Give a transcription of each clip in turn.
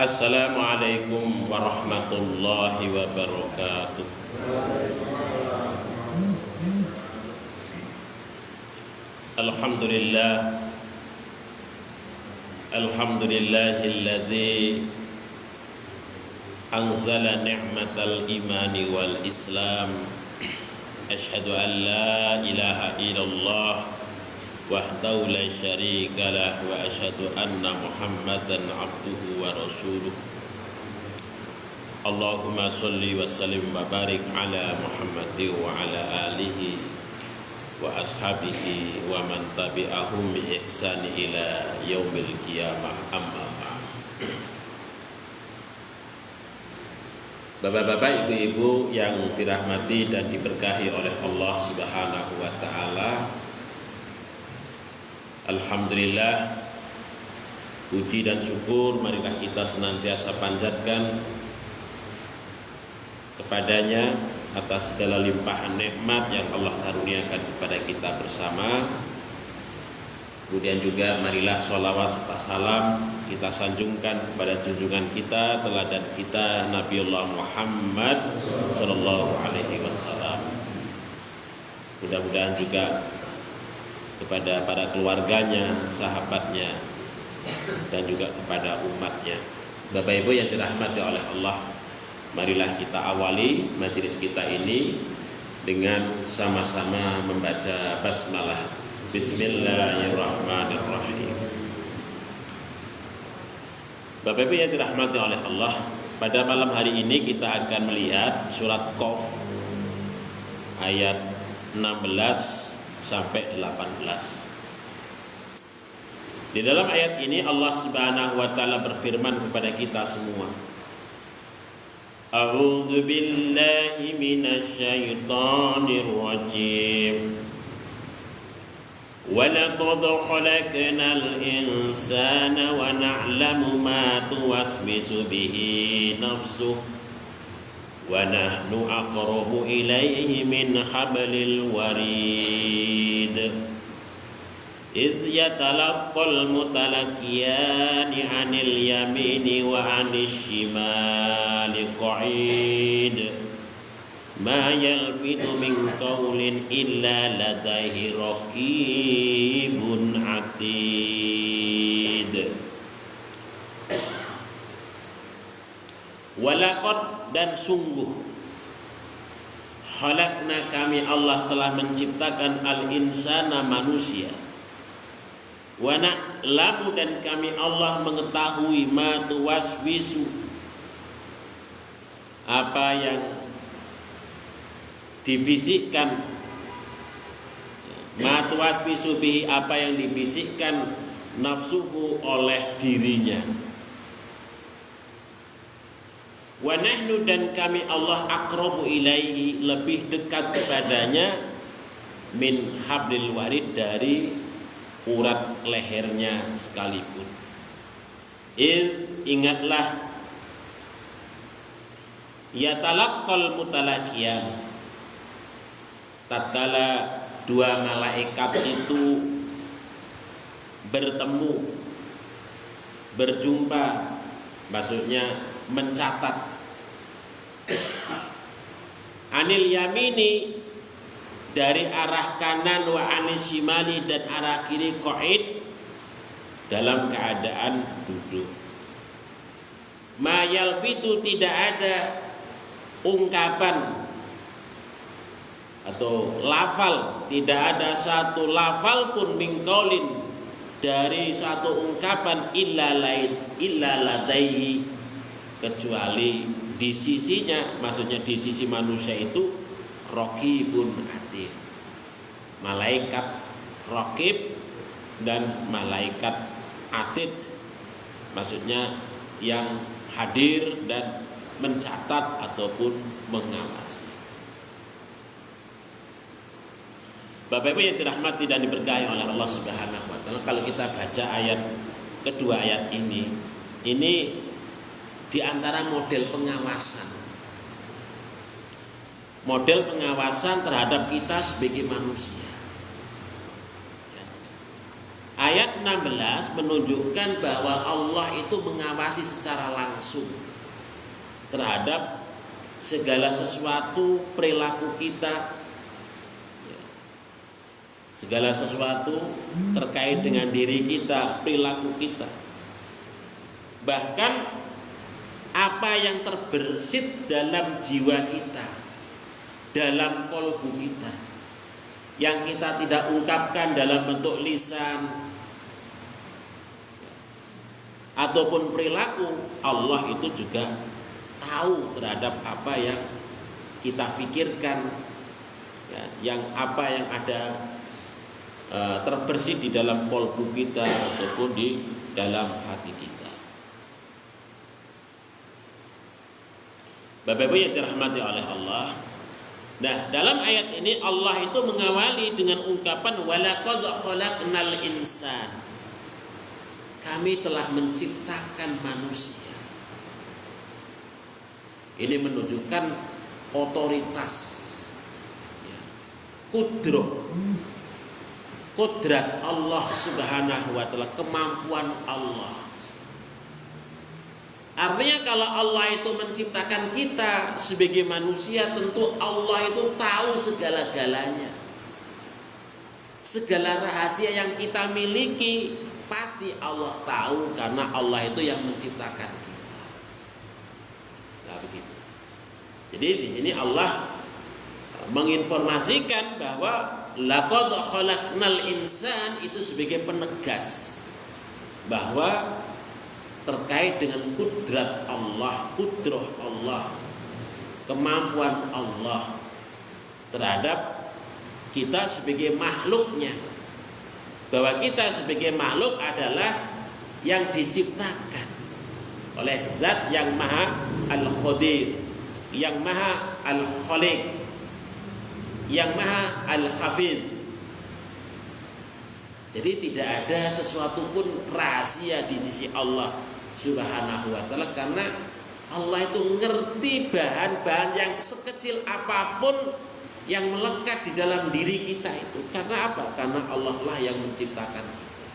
Assalamualaikum warahmatullahi wabarakatuh. Alhamdulillah, alhamdulillahilladzi anzala ni'matal imani wal islam. Asyhadu an la ilaha illallah wahdahu la syarika lah wa asyhadu anna Muhammadan abduhu wa rasuluh. Allahumma sholli wa sallim wa barik ala Muhammadin wa ala alihi wa ashabihi wa man tabi'ahum bi ihsan ila yaumil qiyamah, amma ba'd. Bapak-bapak, ibu-ibu yang dirahmati dan diberkahi oleh Allah Subhanahu wa taala, alhamdulillah, puji dan syukur marilah kita senantiasa panjatkan kepadanya atas segala limpahan nikmat yang Allah karuniakan kepada kita bersama. Kemudian juga marilah sholawat serta salam kita sanjungkan kepada junjungan kita, teladan kita, Nabiullah Muhammad sallallahu alaihi wasallam. Mudah-mudahan juga kepada para keluarganya, sahabatnya, dan juga kepada umatnya. Bapak Ibu yang dirahmati oleh Allah, marilah kita awali majelis kita ini dengan sama-sama membaca basmalah. Bismillahirrahmanirrahim. Bapak Ibu yang dirahmati oleh Allah, pada malam hari ini kita akan melihat surat Qaf ayat 16 sampai 18. Di dalam ayat ini Allah Subhanahu wa taala berfirman kepada kita semua. A'udzu billahi minasy syaithanir rajim. Wa laqad khalaqnal insana wa na'lamu ma tuwaswisu bihi nafsuhu wa nahnu aqrabu ilayhi min hablil warid. Idh yatalaqqal mutalaqiyani 'anil yamini wa 'anil shimali qa'id. Ma yalfidu min qawlin illa ladaihi raqibun 'atid. Walaqad, dan sungguh, khalaqna, kami Allah telah menciptakan al-insana, manusia. Wa na'lamu, dan kami Allah mengetahui ma tuwaswisu, apa yang dibisikkan, ma tuwaswisu bihi, apa yang dibisikkan nafsuhu oleh dirinya. Wa nahnu, dan kami Allah aqrabu ilaihi, lebih dekat kepadanya, min hablil warid, dari urat lehernya sekalipun. Ingatlah, yatalaqqal mutalaqiyan, tatkala dua malaikat itu bertemu, berjumpa, maksudnya mencatat. Anil yamini, dari arah kanan, wa anis shimali, dan arah kiri, qa'id, dalam keadaan duduk. Ma yalfitu, tidak ada ungkapan atau lafal, tidak ada satu lafal pun, min qaulin, dari satu ungkapan, illa ladaihi, kecuali di sisinya, maksudnya di sisi manusia itu, raqibun atid, malaikat raqib dan malaikat atid, maksudnya yang hadir dan mencatat ataupun mengawasi. Bapak Ibu yang dirahmati dan diberkahi oleh Allah Subhanahu wa taala, kalau kita baca ayat kedua ayat ini di antara model pengawasan terhadap kita sebagai manusia. Ayat 16 menunjukkan bahwa Allah itu mengawasi secara langsung terhadap segala sesuatu perilaku kita, segala sesuatu terkait dengan diri kita, perilaku kita. Bahkan apa yang terbersit dalam jiwa kita, dalam kolbu kita, yang kita tidak ungkapkan dalam bentuk lisan ataupun perilaku, Allah itu juga tahu terhadap apa yang kita pikirkan, ya, yang apa yang ada terbersit di dalam kolbu kita ataupun di dalam hati kita. Bapak Ibu yang dirahmati oleh Allah. Nah, dalam ayat ini Allah itu mengawali dengan ungkapan walaqad khalaqnal insan. Kami telah menciptakan manusia. Ini menunjukkan otoritas, kudrat Allah Subhanahu wa ta'ala, kemampuan Allah. Artinya kalau Allah itu menciptakan kita sebagai manusia, tentu Allah itu tahu segala-galanya. Segala rahasia yang kita miliki pasti Allah tahu, karena Allah itu yang menciptakan kita. Nah, begitu. Jadi di sini Allah menginformasikan bahwa laqad khalaqnal insan itu sebagai penegas bahwa terkait dengan kudrat Allah, kudrah Allah, kemampuan Allah terhadap kita sebagai makhluknya, bahwa kita sebagai makhluk adalah yang diciptakan oleh Zat yang Maha Al-Qadir, yang Maha Al-Khaliq, yang Maha Al-Hafidh. Jadi tidak ada sesuatu pun rahasia di sisi Allah Subhanahu wa ta'ala, karena Allah itu ngerti bahan-bahan yang sekecil apapun yang melekat di dalam diri kita itu. Karena apa? Karena Allah lah yang menciptakan kita.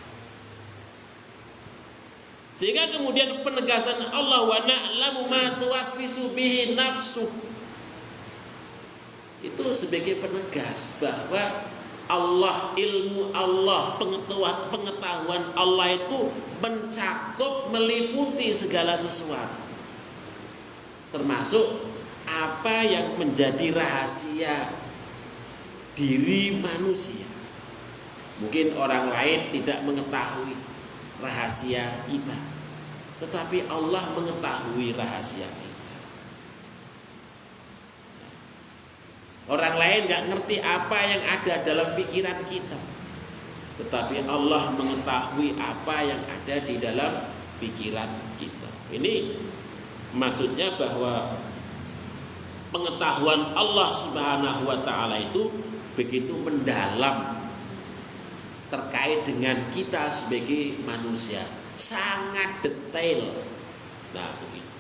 Sehingga kemudian penegasan Allah wa na'lamu ma tuwaswisu bihi nafsuh itu sebagai penegas bahwa Allah, ilmu Allah, pengetahuan Allah itu mencakup, meliputi segala sesuatu, termasuk apa yang menjadi rahasia diri manusia. Mungkin orang lain tidak mengetahui rahasia kita, tetapi Allah mengetahui rahasia kita. Orang lain gak ngerti apa yang ada dalam pikiran kita, tetapi Allah mengetahui apa yang ada di dalam pikiran kita. Ini maksudnya bahwa pengetahuan Allah Subhanahu wa ta'ala itu begitu mendalam terkait dengan kita sebagai manusia, sangat detail. Nah, begitu.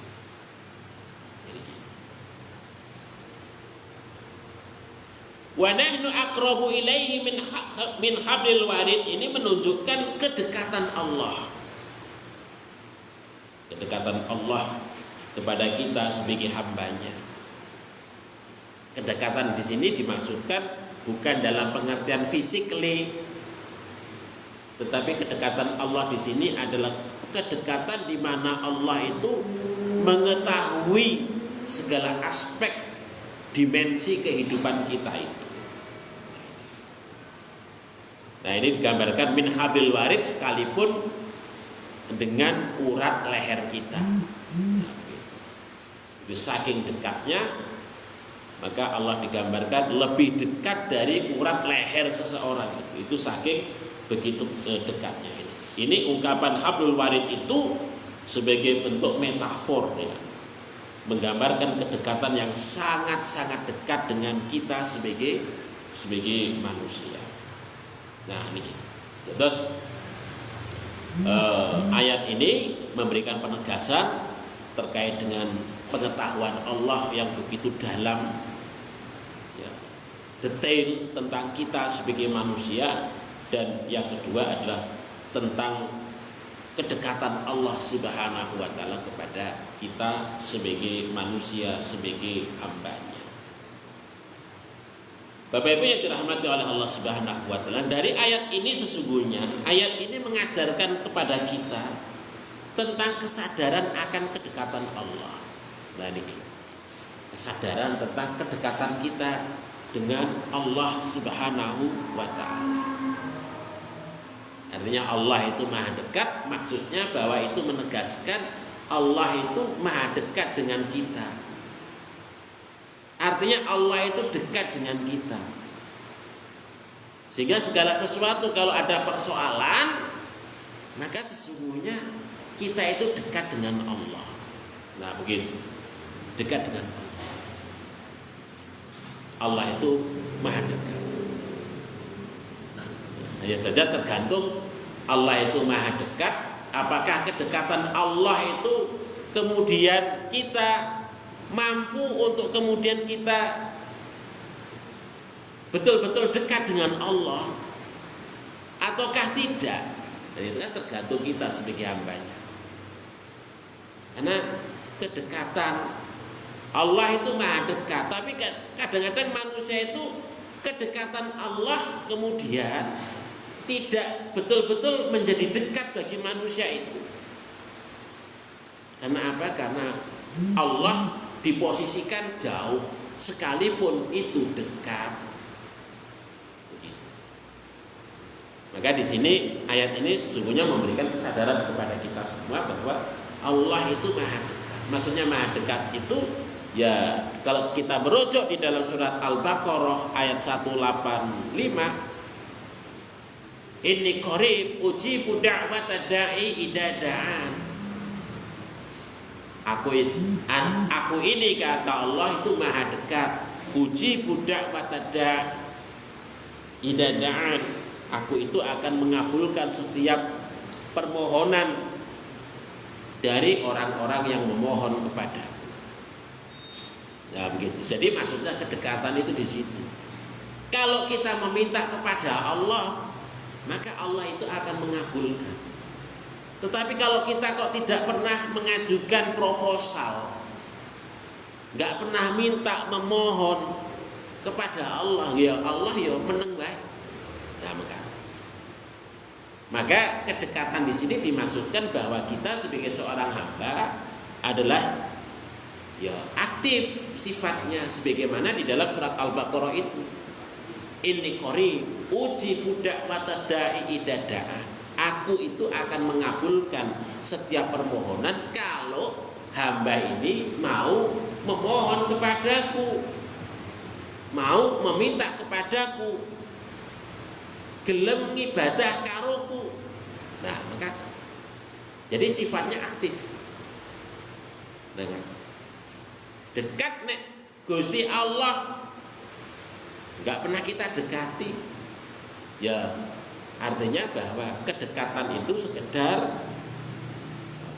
Wa nahnu aqrabu ilaihi min hablil warid, ini menunjukkan kedekatan Allah. Kedekatan Allah kepada kita sebagai hambanya. Kedekatan di sini dimaksudkan bukan dalam pengertian physically, tetapi kedekatan Allah di sini adalah kedekatan di mana Allah itu mengetahui segala aspek dimensi kehidupan kita itu. Nah, ini digambarkan min habil warid sekalipun dengan urat leher kita. Itu saking dekatnya, maka Allah digambarkan lebih dekat dari urat leher seseorang. Itu saking begitu dekatnya ini. Ini ungkapan hablul warid itu sebagai bentuk metafor, ya, menggambarkan kedekatan yang sangat-sangat dekat dengan kita sebagai manusia. Nah, ini terus ayat ini memberikan penegasan terkait dengan pengetahuan Allah yang begitu dalam, ya, detail tentang kita sebagai manusia. Dan yang kedua adalah tentang kedekatan Allah Subhanahu wa taala kepada kita sebagai manusia, sebagai hamba-Nya. Bapak Ibu yang dirahmati oleh Allah Subhanahu wa taala, dari ayat ini sesungguhnya ayat ini mengajarkan kepada kita tentang kesadaran akan kedekatan Allah. Nah, ini kesadaran tentang kedekatan kita dengan Allah Subhanahu wa taala. Artinya Allah itu maha dekat, maksudnya bahwa itu menegaskan Allah itu maha dekat dengan kita. Artinya Allah itu dekat dengan kita. Sehingga segala sesuatu kalau ada persoalan, maka sesungguhnya kita itu dekat dengan Allah. Nah, begitu. Dekat dengan Allah. Allah itu maha dekat. Hanya saja tergantung Allah itu maha dekat, apakah kedekatan Allah itu kemudian kita mampu untuk kemudian kita betul-betul dekat dengan Allah ataukah tidak. Dan itu kan tergantung kita sebagai hambanya. Karena kedekatan Allah itu maha dekat, tapi kadang-kadang manusia itu kedekatan Allah kemudian tidak betul-betul menjadi dekat bagi manusia itu. Karena apa? Karena Allah diposisikan jauh, sekalipun itu dekat. Begitu. Maka di sini ayat ini sesungguhnya memberikan kesadaran kepada kita semua bahwa Allah itu maha dekat. Maksudnya maha dekat itu ya kalau kita merujuk di dalam surat Al-Baqarah ayat 185, inni qarib ujibu da'wata da'i idza da'an. Aku ini kata Allah itu maha dekat. Ujibu da'wata da'i idza da'an. Aku itu akan mengabulkan setiap permohonan dari orang-orang yang memohon kepada. Nah, begitu. Jadi maksudnya kedekatan itu di sini. Kalau kita meminta kepada Allah, maka Allah itu akan mengabulkan. Tetapi kalau kita kok tidak pernah mengajukan proposal, nggak pernah minta memohon kepada Allah, ya Allah ya meneng bae. Nah, maka kedekatan di sini dimaksudkan bahwa kita sebagai seorang hamba adalah ya aktif sifatnya sebagaimana di dalam surat Al-Baqarah itu. Inni qarib ujibu da'wata da'i idza da'an. Aku itu akan mengabulkan setiap permohonan kalau hamba ini mau memohon kepadaku, mau meminta kepadaku, gelem ngibadah karoku. Nah, maka jadi sifatnya aktif. Dengan dekat nek Gusti Allah nggak pernah kita dekati, ya artinya bahwa kedekatan itu sekedar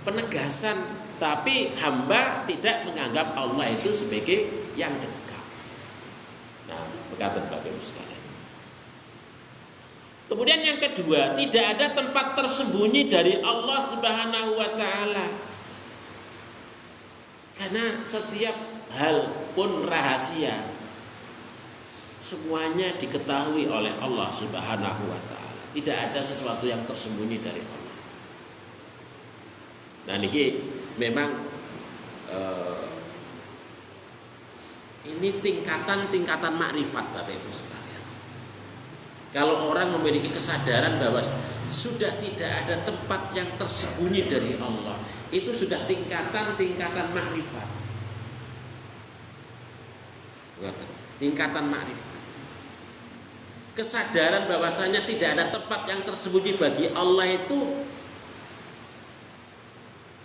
penegasan, tapi hamba tidak menganggap Allah itu sebagai yang dekat. Nah, berkata Bapak Ibu sekalian. Kemudian yang kedua, tidak ada tempat tersembunyi dari Allah Subhanahu wa taala. Karena setiap hal pun rahasia, semuanya diketahui oleh Allah Subhanahu wa taala. Tidak ada sesuatu yang tersembunyi dari Allah. Nah, ini memang ini tingkatan makrifat Bapak Ibu sekalian. Kalau orang memiliki kesadaran bahwa sudah tidak ada tempat yang tersembunyi dari Allah, itu sudah tingkatan makrifat. Tingkatan makrifat. Kesadaran bahwasanya tidak ada tempat yang tersembunyi bagi Allah itu,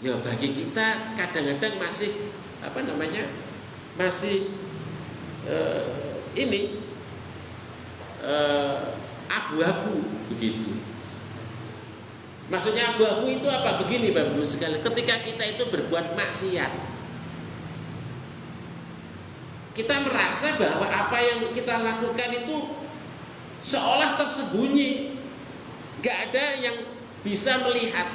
ya bagi kita kadang-kadang masih masih abu-abu begitu. Maksudnya abu-abu itu apa? Begini Bapak Ibu sekalian, ketika kita itu berbuat maksiat, kita merasa bahwa apa yang kita lakukan itu seolah tersembunyi, gak ada yang bisa melihat.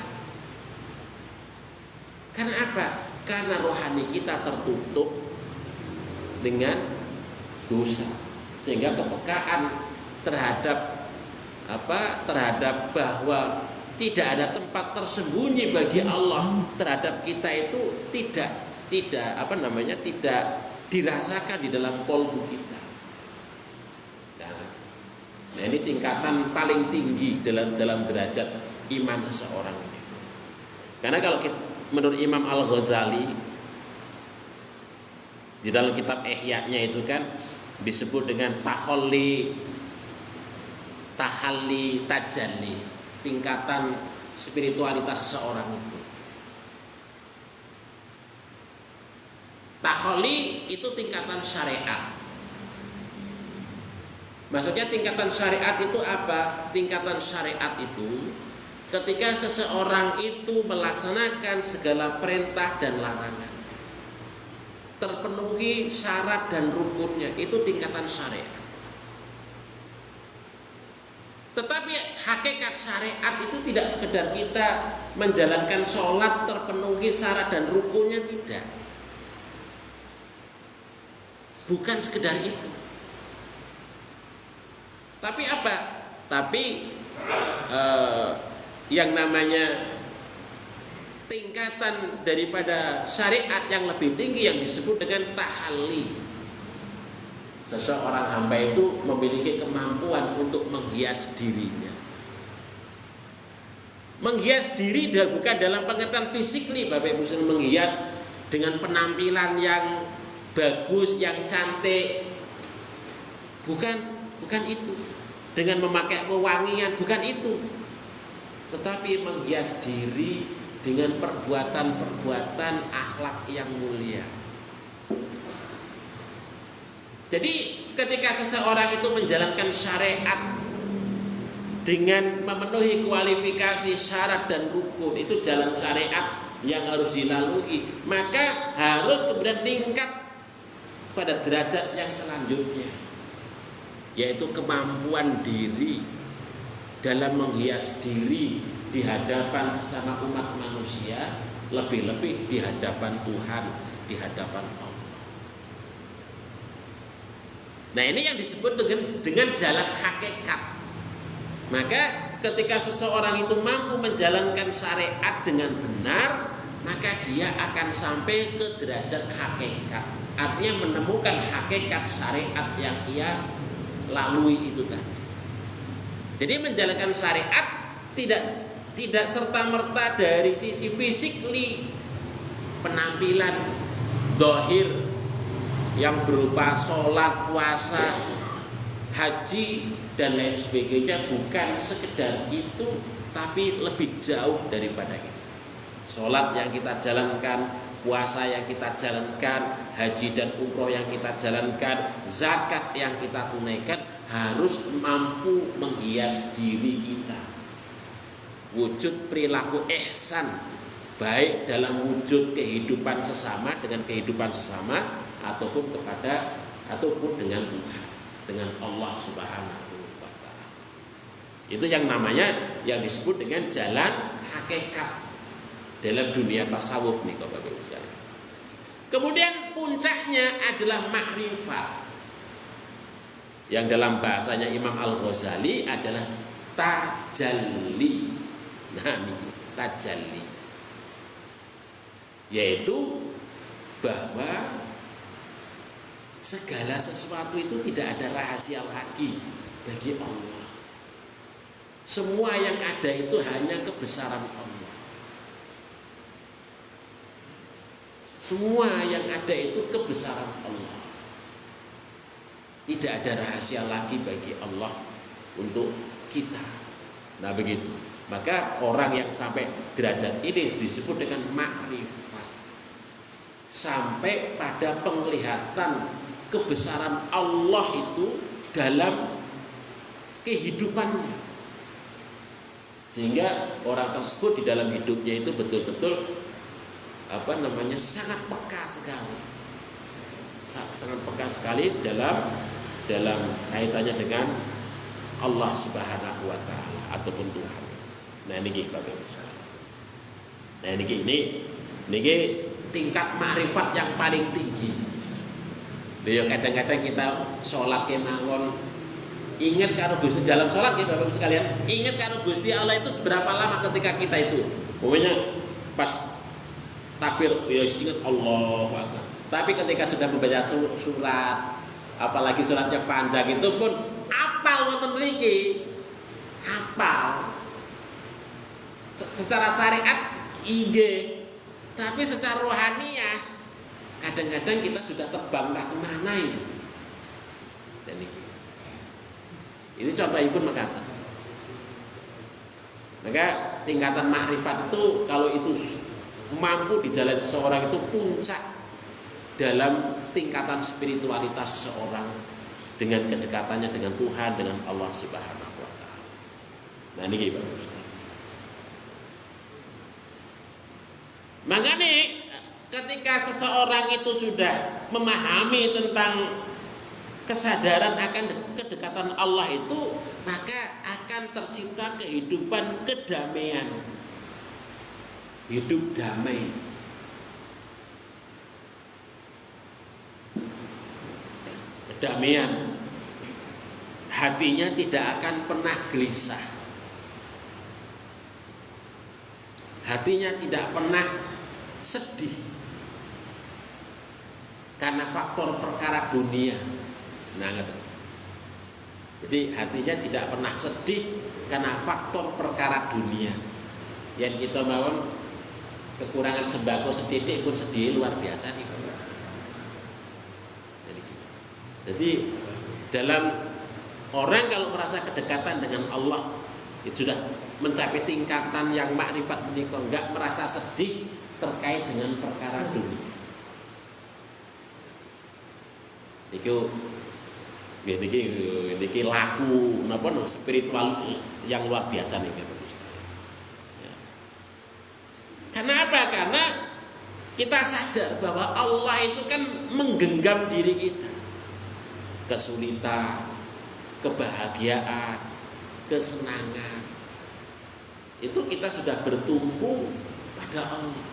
Karena apa? Karena rohani kita tertutup dengan dosa, sehingga kepekaan terhadap bahwa tidak ada tempat tersembunyi bagi Allah terhadap kita itu tidak dirasakan di dalam kolbu kita. Nah, ini tingkatan paling tinggi dalam derajat iman seseorang ini. Karena kalau menurut Imam Al-Ghazali di dalam kitab Ihya-nya itu kan disebut dengan tahalli, tajalli, tingkatan spiritualitas seseorang itu. Tahalli itu tingkatan syariat. Maksudnya tingkatan syariat itu apa? Tingkatan syariat itu ketika seseorang itu melaksanakan segala perintah dan larangan, terpenuhi syarat dan rukunnya, itu tingkatan syariat. Tetapi hakikat syariat itu tidak sekedar kita menjalankan sholat terpenuhi syarat dan rukunnya, tidak. Bukan sekedar itu. Tapi apa? Tapi yang namanya tingkatan daripada syariat yang lebih tinggi yang disebut dengan tahalli. Seseorang hamba itu memiliki kemampuan untuk menghias dirinya. Menghias diri bukan dalam pengertian fisik nih, Bapak Ibu, menghias dengan penampilan yang bagus, yang cantik. Bukan itu. Dengan memakai pewangian, bukan itu. Tetapi menghias diri dengan perbuatan-perbuatan akhlak yang mulia. Jadi ketika seseorang itu menjalankan syariat dengan memenuhi kualifikasi syarat dan rukun, itu jalan syariat yang harus dilalui, maka harus kemudian meningkat pada derajat yang selanjutnya, yaitu kemampuan diri dalam menghias diri di hadapan sesama umat manusia, lebih-lebih di hadapan Tuhan, di hadapan Allah. Nah, ini yang disebut dengan jalan hakikat. Maka ketika seseorang itu mampu menjalankan syariat dengan benar, maka dia akan sampai ke derajat hakikat. Artinya menemukan hakikat syariat yang ia lalui itu tadi. Jadi menjalankan syariat tidak serta-merta dari sisi fisikly, penampilan zahir yang berupa sholat, puasa, haji dan lain sebagainya, bukan sekedar itu, tapi lebih jauh daripada itu. Sholat yang kita jalankan, puasa yang kita jalankan, haji dan umroh yang kita jalankan, zakat yang kita tunaikan, harus mampu menghias diri kita. Wujud perilaku ihsan, baik dalam wujud kehidupan sesama dengan kehidupan sesama, ataupun dengan Tuhan, dengan Allah Subhanahu wa ta'ala. Itu yang namanya yang disebut dengan jalan hakikat dalam dunia tasawuf nih Bapak Ibu sekalian. Kemudian puncaknya adalah makrifat, yang dalam bahasanya Imam Al-Ghazali adalah tajalli. Nah, ini tajalli, yaitu bahwa segala sesuatu itu tidak ada rahasia lagi bagi Allah. Semua yang ada itu hanya kebesaran Allah. Semua yang ada itu kebesaran Allah. Tidak ada rahasia lagi bagi Allah untuk kita. Nah, begitu. Maka orang yang sampai derajat ini disebut dengan makrifat. Sampai pada penglihatan kebesaran Allah itu dalam kehidupannya, sehingga orang tersebut di dalam hidupnya itu betul-betul sangat peka sekali, sangat peka sekali dalam kaitannya dengan Allah Subhanahu wa ta'ala ataupun Tuhan. Nah niki Bapak Ibu sekalian. Nah niki tingkat makrifat yang paling tinggi. Ya kadang-kadang kita sholat kemawon ingat karo Gusti dalam sholat ya Bapak Ibu sekalian. Ingat karo Gusti Allah itu seberapa lama ketika kita itu. Pokoknya pas takbir ya ingat Allahu Akbar. Tapi ketika sudah membaca surat, apalagi suratnya panjang itu pun apal wonten mriki. Apal. Secara syariat inggih, tapi secara rohaniah kadang-kadang kita sudah terbang entah kemana ini. Dan ini contoh ibu mengatakan. Maka tingkatan makrifat itu kalau itu mampu dijalani seseorang itu puncak dalam tingkatan spiritualitas seseorang dengan kedekatannya dengan Tuhan, dengan Allah Subhanahu wa taala. Nah ini Pak Ustaz. Makanya ketika seseorang itu sudah memahami tentang kesadaran akan kedekatan Allah itu, maka akan tercipta kehidupan kedamaian. Hidup damai. Kedamaian. Hatinya tidak akan pernah gelisah. Hatinya tidak pernah sedih karena faktor perkara dunia. Nah, jadi hatinya tidak pernah sedih karena faktor perkara dunia. Yang kita mau kekurangan sembako sedikit pun sedih luar biasa nih. Jadi dalam orang kalau merasa kedekatan dengan Allah itu sudah mencapai tingkatan yang makrifat menika, enggak merasa sedih terkait dengan perkara dunia. Niki laku napa spiritual yang luar biasa nih Bapak sekalian. Ya. Karena apa? Karena kita sadar bahwa Allah itu kan menggenggam diri kita. Kesulitan, kebahagiaan, kesenangan. Itu kita sudah bertumpu pada Allah.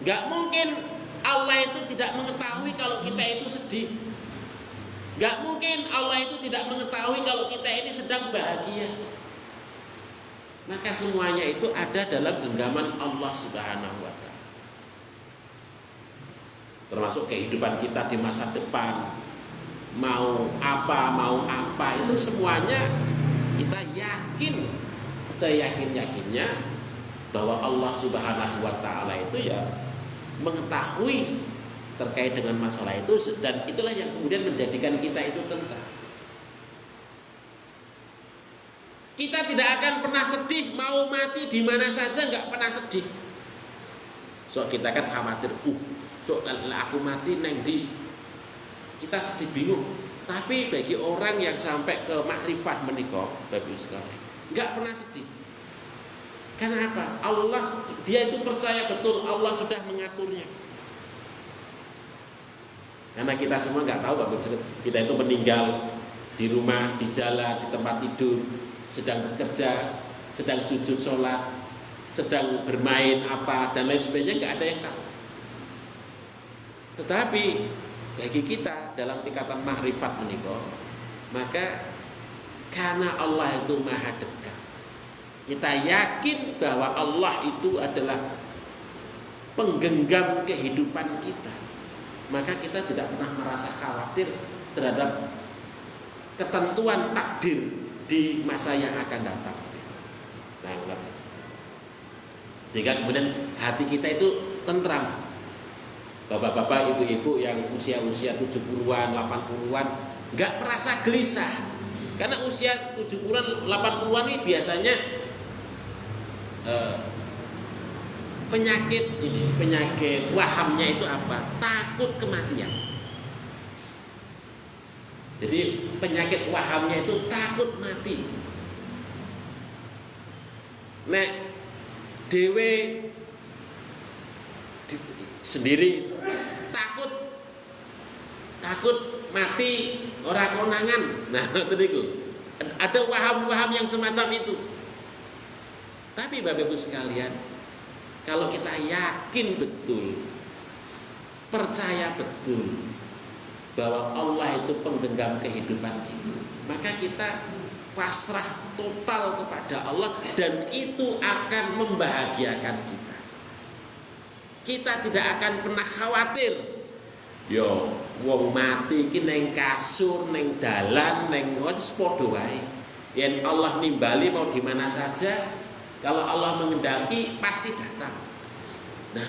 Gak mungkin Allah itu tidak mengetahui kalau kita itu sedih. Gak mungkin Allah itu tidak mengetahui kalau kita ini sedang bahagia. Maka semuanya itu ada dalam genggaman Allah Subhanahu wa taala. Termasuk kehidupan kita di masa depan. Mau apa itu semuanya kita yakin, seyakin-yakinnya bahwa Allah Subhanahu wa taala itu ya mengetahui terkait dengan masalah itu, dan itulah yang kemudian menjadikan kita itu tentram. Kita tidak akan pernah sedih, mau mati di mana saja nggak pernah sedih. So kita kan khawatir, so aku mati neng di, kita sedih bingung. Tapi bagi orang yang sampai ke makrifah menikah, Bapak sekalian, nggak pernah sedih. Karena apa? Allah, dia itu percaya betul Allah sudah mengaturnya. Karena kita semua nggak tahu Bapak sekalian, kita itu meninggal di rumah, di jalan, di tempat tidur, sedang bekerja, sedang sujud sholat, sedang bermain apa dan lain sebagainya, nggak ada yang tahu. Tetapi bagi kita dalam tingkatan makrifat menikah, maka karena Allah itu maha dekat, kita yakin bahwa Allah itu adalah penggenggam kehidupan kita, maka kita tidak pernah merasa khawatir terhadap ketentuan takdir di masa yang akan datang. Nah, sehingga kemudian hati kita itu tentram. Bapak-bapak, ibu-ibu yang usia-usia 70-an, 80-an enggak merasa gelisah. Karena usia 70-an, 80-an ini biasanya penyakit wahamnya itu apa? Takut kematian. Jadi penyakit wahamnya itu takut mati. Nek dewe sendiri takut mati ora konangan. Nah, itu Ada waham-waham yang semacam itu. Tapi Bapak Ibu sekalian, kalau kita yakin betul, percaya betul bahwa Allah itu penggenggam kehidupan kita, maka kita pasrah total kepada Allah, dan itu akan membahagiakan kita. Kita tidak akan pernah khawatir. Yo, wong mati iki neng kasur, neng dalan, neng padha wae. Yen Allah nimbali mau di mana saja, kalau Allah mengendaki pasti datang. Nah,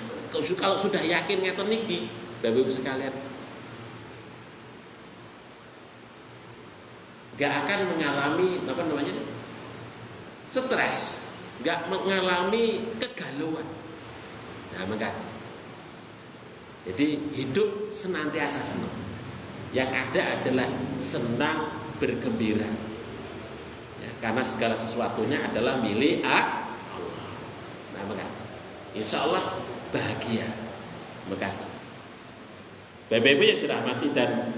kalau sudah yakin ngeten niki, Bapak Ibu sekalian, gak akan mengalami stres, gak mengalami kegalauan. Nah, maka jadi hidup senantiasa senang. Yang ada adalah senang bergembira. Ya, karena segala sesuatunya adalah milik Allah. Nah, maka insya Allah bahagia. Maka Bapak Ibu yang dirahmati dan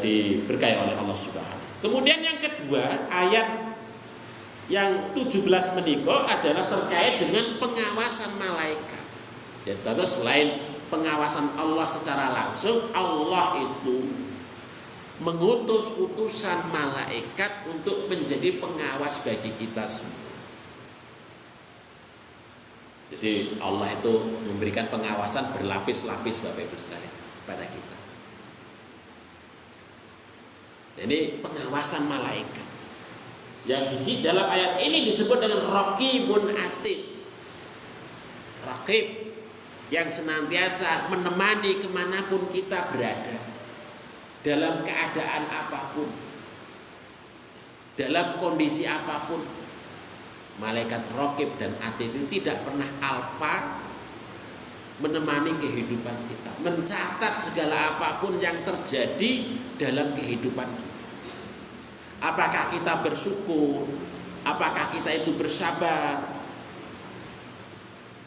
diberkahi oleh Allah Subhanahu. Kemudian yang kedua, ayat yang 17 menika adalah terkait dengan pengawasan malaikat. Ya, terus selain pengawasan Allah secara langsung, Allah itu mengutus utusan malaikat untuk menjadi pengawas bagi kita semua. Jadi Allah itu memberikan pengawasan berlapis-lapis Bapak Ibu sekalian pada kita. Jadi pengawasan malaikat yang di dalam ayat ini disebut dengan Raqibun Atid. Raqib yang senantiasa menemani kemanapun kita berada, dalam keadaan apapun, dalam kondisi apapun. Malaikat Raqib dan Atid itu tidak pernah alfa menemani kehidupan kita, mencatat segala apapun yang terjadi dalam kehidupan kita. Apakah kita bersyukur, apakah kita itu bersabar,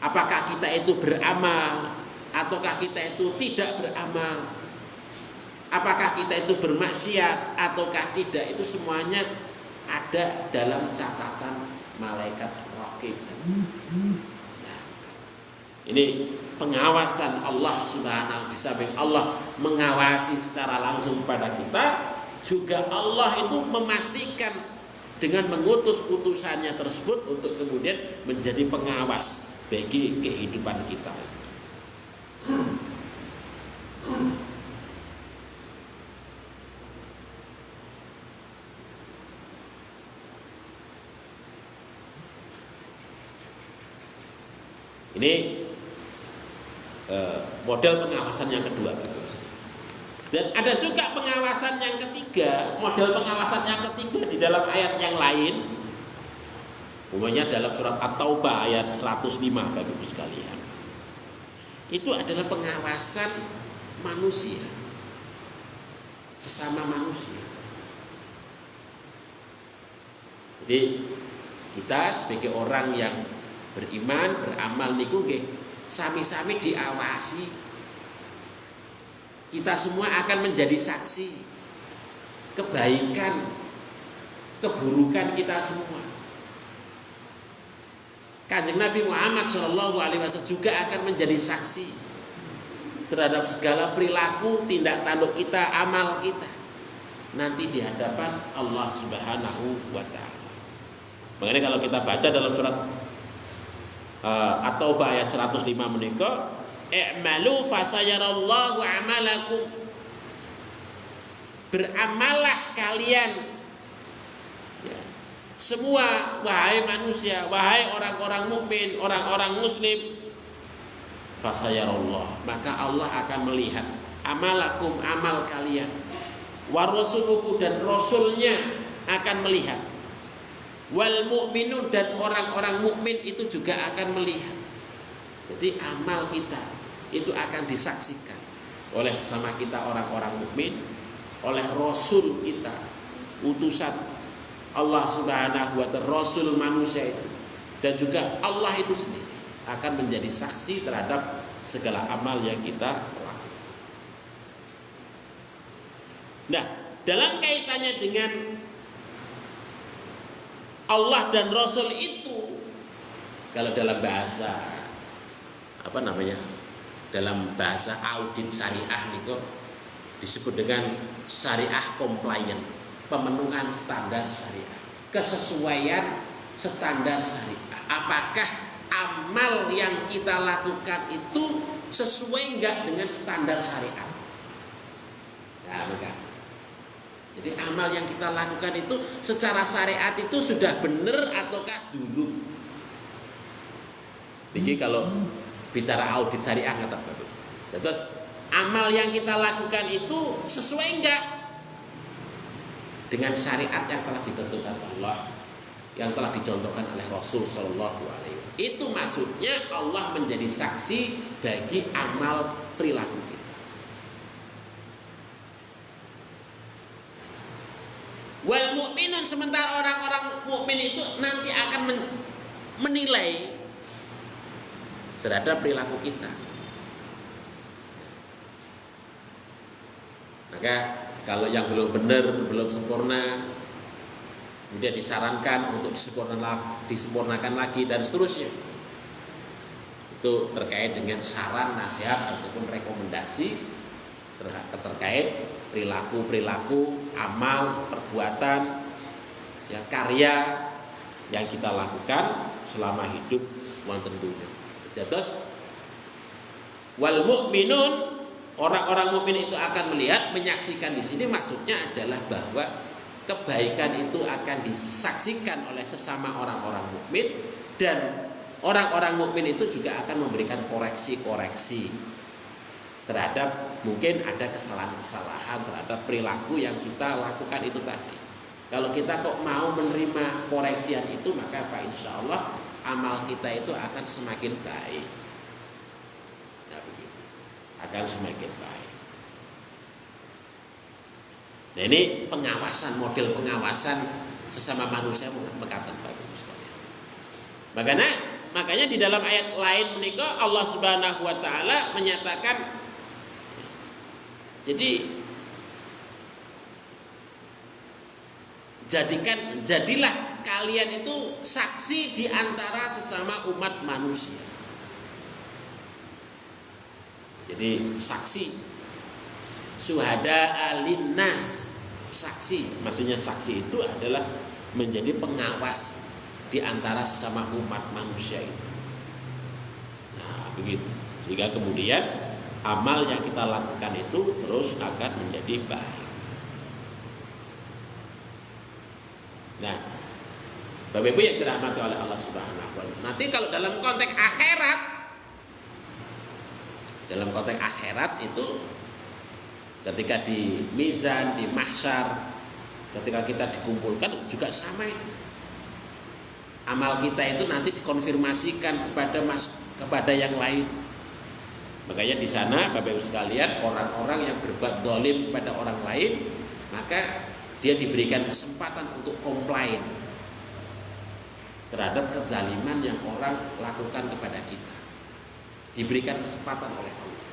apakah kita itu beramal, ataukah kita itu tidak beramal, apakah kita itu bermaksiat ataukah tidak, itu semuanya ada dalam catatan malaikat Raqib. Ini pengawasan Allah Subhanahu, di samping Allah mengawasi secara langsung pada kita, juga Allah itu memastikan dengan mengutus utusannya tersebut untuk kemudian menjadi pengawas bagi kehidupan kita. Ini model pengawasan yang kedua. Dan ada juga pengawasan yang ketiga, model pengawasan yang ketiga di dalam ayat yang lain. Umumnya dalam surat At-Taubah ayat 105 Bapak Ibu sekalian. Itu adalah pengawasan manusia, sesama manusia. Jadi kita sebagai orang yang beriman, beramal niku nggih sami-sami diawasi. Kita semua akan menjadi saksi kebaikan, keburukan kita semua. Kanjeng Nabi Muhammad SAW juga akan menjadi saksi terhadap segala perilaku, tindak tanduk kita, amal kita nanti di hadapan Allah Subhanahu wa Ta'ala. Makanya kalau kita baca dalam surat At-Taubah ayat 105 menika, i'malu fasayarallahu amalakum, beramalah kalian ya, semua wahai manusia, wahai orang-orang mukmin, orang-orang muslim, fasayarallah, maka Allah akan melihat amalakum, amal kalian, wa rasuluhu, dan rasulnya akan melihat, wal mu'minun, dan orang-orang mukmin itu juga akan melihat. Jadi amal kita itu akan disaksikan oleh sesama kita orang-orang mukmin, oleh Rasul kita, utusan Allah Subhanahu wa Ta'ala, Rasul manusia itu, dan juga Allah itu sendiri akan menjadi saksi terhadap segala amal yang kita lakukan. Nah, dalam kaitannya dengan Allah dan Rasul itu, kalau dalam bahasa dalam bahasa audit syariah niku disebut dengan syariah compliant, pemenuhan standar syariah, kesesuaian standar syariah. Apakah amal yang kita lakukan itu sesuai enggak dengan standar syariat? Nah, maka jadi amal yang kita lakukan itu secara syariat itu sudah benar ataukah dulu? Jadi kalau bicara audit syariah kata Bapak. Terus amal yang kita lakukan itu sesuai enggak dengan syariat yang telah ditentukan Allah, yang telah dicontohkan oleh Rasul Shallallahu Alaihi Wasallam. Itu maksudnya Allah menjadi saksi bagi amal perilaku kita. Wal mu'minun, sementara orang-orang mukmin itu nanti akan menilai terhadap perilaku kita. Maka kalau yang belum benar, belum sempurna, kemudian disarankan untuk disempurnakan lagi dan seterusnya. Itu terkait dengan saran, nasihat ataupun rekomendasi terkait perilaku, amal, perbuatan, ya, karya yang kita lakukan selama hidup wonten dunya. Terus wal mu'minun, orang-orang mukmin itu akan melihat, menyaksikan. Di sini maksudnya adalah bahwa kebaikan itu akan disaksikan oleh sesama orang-orang mukmin, dan orang-orang mukmin itu juga akan memberikan koreksi-koreksi terhadap mungkin ada kesalahan-kesalahan terhadap perilaku yang kita lakukan itu tadi. Kalau kita kok mau menerima koreksian itu, maka fa insyaallah amal kita itu akan semakin baik. Nah, begitu. Akan semakin baik. Nah, ini pengawasan, model pengawasan sesama manusia mengatakan Bapak sekalian. Makanya di dalam ayat lain menika Allah Subhanahu wa taala menyatakan, jadilah kalian itu saksi di antara sesama umat manusia. Jadi saksi, syuhada alinnas, saksi. Maksudnya saksi itu adalah menjadi pengawas di antara sesama umat manusia itu. Nah, begitu. Sehingga kemudian amal yang kita lakukan itu terus akan menjadi baik. Nah, Bapak Ibu yang dirahmati oleh Allah Subhanahu wa taala. Nanti kalau dalam konteks akhirat itu ketika di mizan, di mahsyar, ketika kita dikumpulkan juga sama ini. Amal kita itu nanti dikonfirmasikan kepada yang lain. Makanya di sana Bapak Ibu sekalian, orang-orang yang berbuat zalim kepada orang lain, maka dia diberikan kesempatan untuk komplain terhadap kezaliman yang orang lakukan kepada kita. Diberikan kesempatan oleh Allah.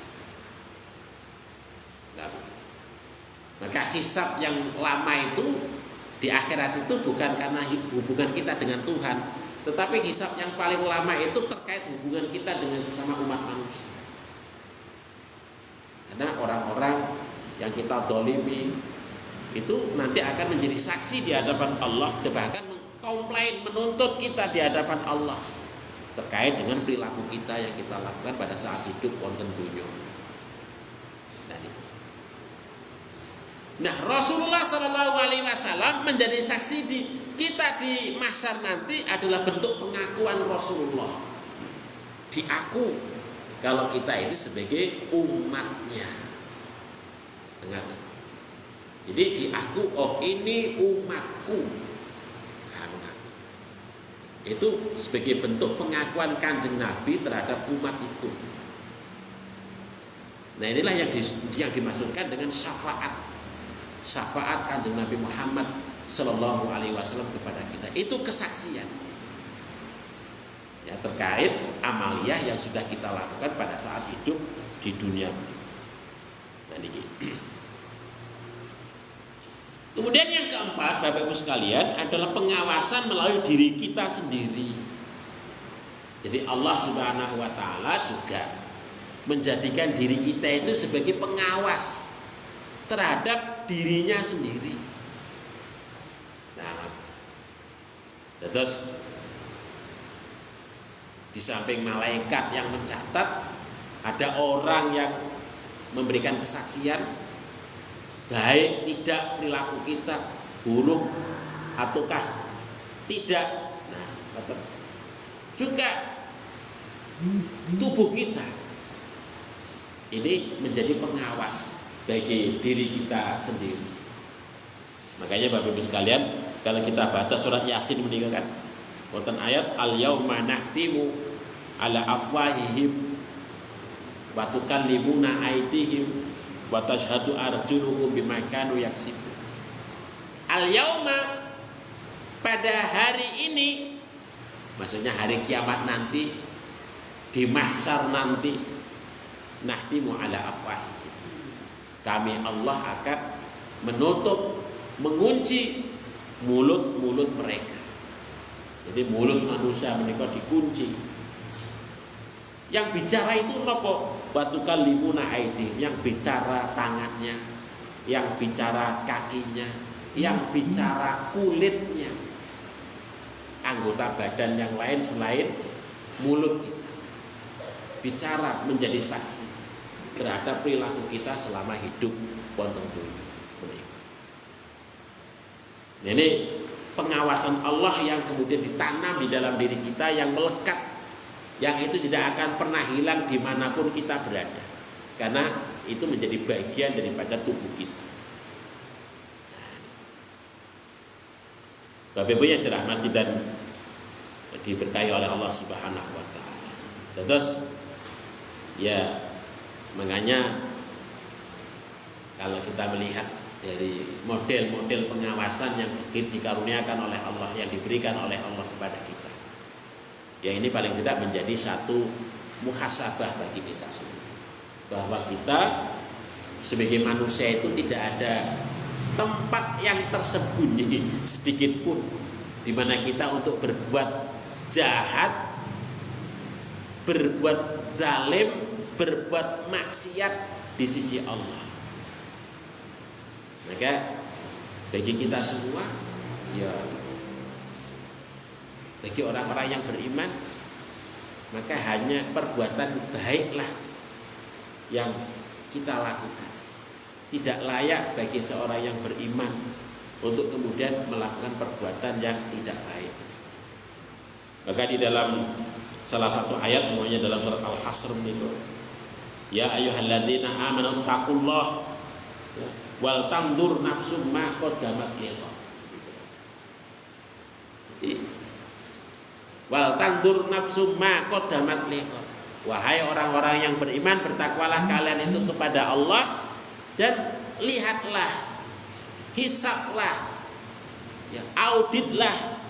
Nah, maka hisab yang lama itu di akhirat itu bukan karena hubungan kita dengan Tuhan, tetapi hisab yang paling lama itu terkait hubungan kita dengan sesama umat manusia. Karena orang-orang yang kita zalimi itu nanti akan menjadi saksi di hadapan Allah, bahkan mengkomplain, menuntut kita di hadapan Allah terkait dengan perilaku kita yang kita lakukan pada saat hidup wonten dunya. Nah, Rasulullah Shallallahu Alaihi Wasallam menjadi saksi kita di mahsyar nanti adalah bentuk pengakuan Rasulullah. Diaku kalau kita ini sebagai umatnya. Dengar. Jadi diaku, oh ini umatku. Nah, mengaku. Itu sebagai bentuk pengakuan Kanjeng Nabi terhadap umat itu. Nah, inilah yang dimaksudkan dengan syafaat Kanjeng Nabi Muhammad Sallallahu Alaihi Wasallam kepada kita. Itu kesaksian ya terkait amaliyah yang sudah kita lakukan pada saat hidup di dunia. Nah, ini. Kemudian yang keempat, Bapak Ibu sekalian, adalah pengawasan melalui diri kita sendiri. Jadi Allah Subhanahu wa taala juga menjadikan diri kita itu sebagai pengawas terhadap dirinya sendiri. Nah, terus di samping malaikat yang mencatat, ada orang yang memberikan kesaksian baik tidak perilaku kita, buruk ataukah tidak. Nah, juga tubuh kita ini menjadi pengawas bagi diri kita sendiri. Makanya Bapak Ibu sekalian, kalau kita baca surat Yasin meninggalkan wonten ayat al-yauma nahtimu ala afwahihim wa tukallimuna aydihim wa tashhadu arjuluhum bima kanu yaksibun. Al-yauma, pada hari ini, maksudnya hari kiamat nanti, di mahsyar nanti, nahtimu ala afwahihim, kami Allah akan menutup, mengunci mulut-mulut mereka. Jadi mulut manusia mereka dikunci. Yang bicara itu nopo? Batukan limuna aidi, yang bicara tangannya, yang bicara kakinya, yang bicara kulitnya, anggota badan yang lain selain mulut kita. Bicara menjadi saksi terhadap perilaku kita selama hidup wonten dunya. Ini pengawasan Allah yang kemudian ditanam di dalam diri kita, yang melekat, yang itu tidak akan pernah hilang dimanapun kita berada, karena itu menjadi bagian daripada tubuh kita. Bapak Ibu yang dirahmati dan diberkahi oleh Allah Subhanahu wa taala. Terus ya, makanya kalau kita melihat dari model-model pengawasan yang dikaruniakan oleh Allah, yang diberikan oleh Allah kepada kita, ya ini paling tidak menjadi satu muhasabah bagi kita semua, bahwa kita sebagai manusia itu tidak ada tempat yang tersembunyi sedikit pun di mana kita untuk berbuat jahat, berbuat zalim, berbuat maksiat di sisi Allah. Maka bagi kita semua, ya bagi orang-orang yang beriman, maka hanya perbuatan baiklah yang kita lakukan. Tidak layak bagi seorang yang beriman untuk kemudian melakukan perbuatan yang tidak baik. Maka di dalam salah satu ayat, namanya dalam surat Al-Hasr itu, ya ayyuhalladzina amanu taqullah wal tandur nafsum ma qaddamat lighad. Wal tandur nafsum ma qaddamat lighad. Wahai orang-orang yang beriman, bertakwalah kalian itu kepada Allah, dan lihatlah, hisablah, ya, auditlah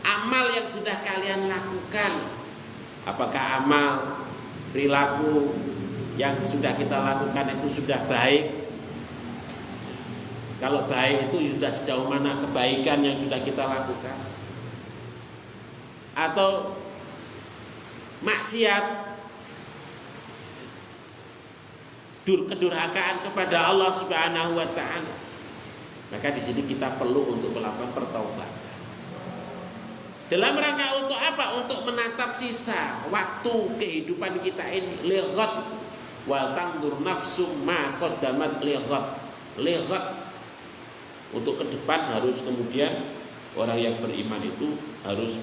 amal yang sudah kalian lakukan. Apakah amal, perilaku yang sudah kita lakukan itu sudah baik? Kalau baik itu sudah sejauh mana kebaikan yang sudah kita lakukan? Atau maksiat, kedurhakaan kepada Allah Subhanahu wa taala? Maka di sini kita perlu untuk melakukan pertaubatan. Dalam rangka untuk apa? Untuk menatap sisa waktu kehidupan kita ini. Lighat wal tandur nafsum ma qaddamat lighat. Lighat, untuk ke depan harus kemudian orang yang beriman itu harus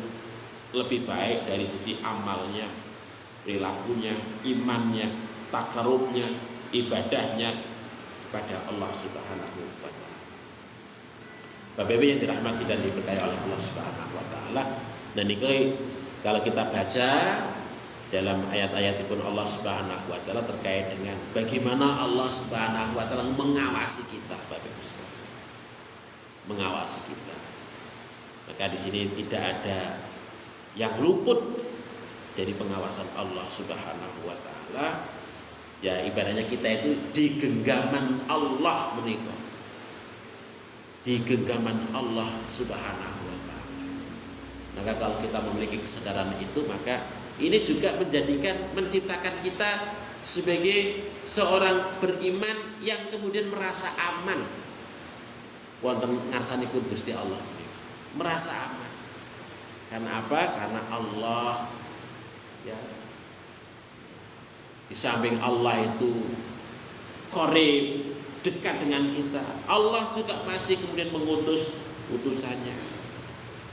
lebih baik dari sisi amalnya, perilakunya, imannya, takarubnya, ibadahnya kepada Allah Subhanahu wa taala. Bapak Ibu yang dirahmati dan diberkahi oleh Allah Subhanahu wa taala, dan ini kalau kita baca dalam ayat-ayat itu Allah Subhanahu wa taala terkait dengan bagaimana Allah Subhanahu wa taala mengawasi kita, Bapak Ibu sekalian. Mengawasi kita. Maka di sini tidak ada yang luput dari pengawasan Allah Subhanahu wa taala. Ya, ibaratnya kita itu di genggaman Allah menikah. di genggaman Allah Subhanahu wa taala. Maka kalau kita memiliki kesadaran itu, maka ini juga menciptakan kita sebagai seorang beriman yang kemudian merasa aman wonten ngarsanipun Gusti Allah. Merasa aman. Karena apa? Karena Allah, ya, di samping Allah itu Qarib, dekat dengan kita, Allah juga masih kemudian mengutus utusannya.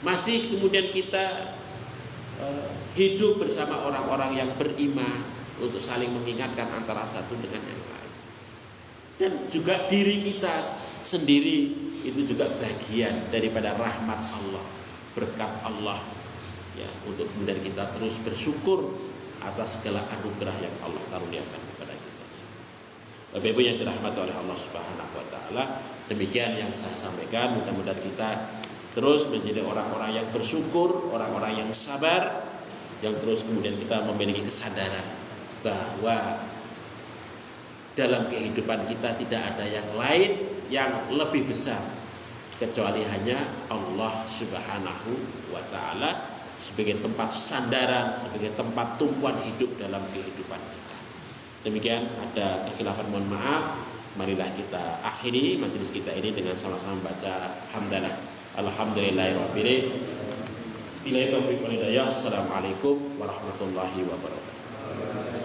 Masih kemudian kita hidup bersama orang-orang yang beriman untuk saling mengingatkan antara satu dengan yang lain. Dan juga diri kita sendiri itu juga bagian daripada rahmat Allah, berkat Allah, ya, untuk kemudian kita terus bersyukur atas segala anugerah yang Allah karuniakan kepada kita. Bapak Ibu yang dirahmati oleh Allah Subhanahu wa taala, demikian yang saya sampaikan. Mudah-mudahan kita terus menjadi orang-orang yang bersyukur, orang-orang yang sabar, yang terus kemudian kita memiliki kesadaran bahwa dalam kehidupan kita tidak ada yang lain yang lebih besar kecuali hanya Allah Subhanahu wa taala sebagai tempat sandaran, sebagai tempat tumpuan hidup dalam kehidupan kita. Demikian, ada kekhilafan, mohon maaf. Marilah kita akhiri majelis kita ini dengan sama-sama baca hamdalah. Alhamdulillahirabbil alamin. Assalamualaikum warahmatullahi wabarakatuh.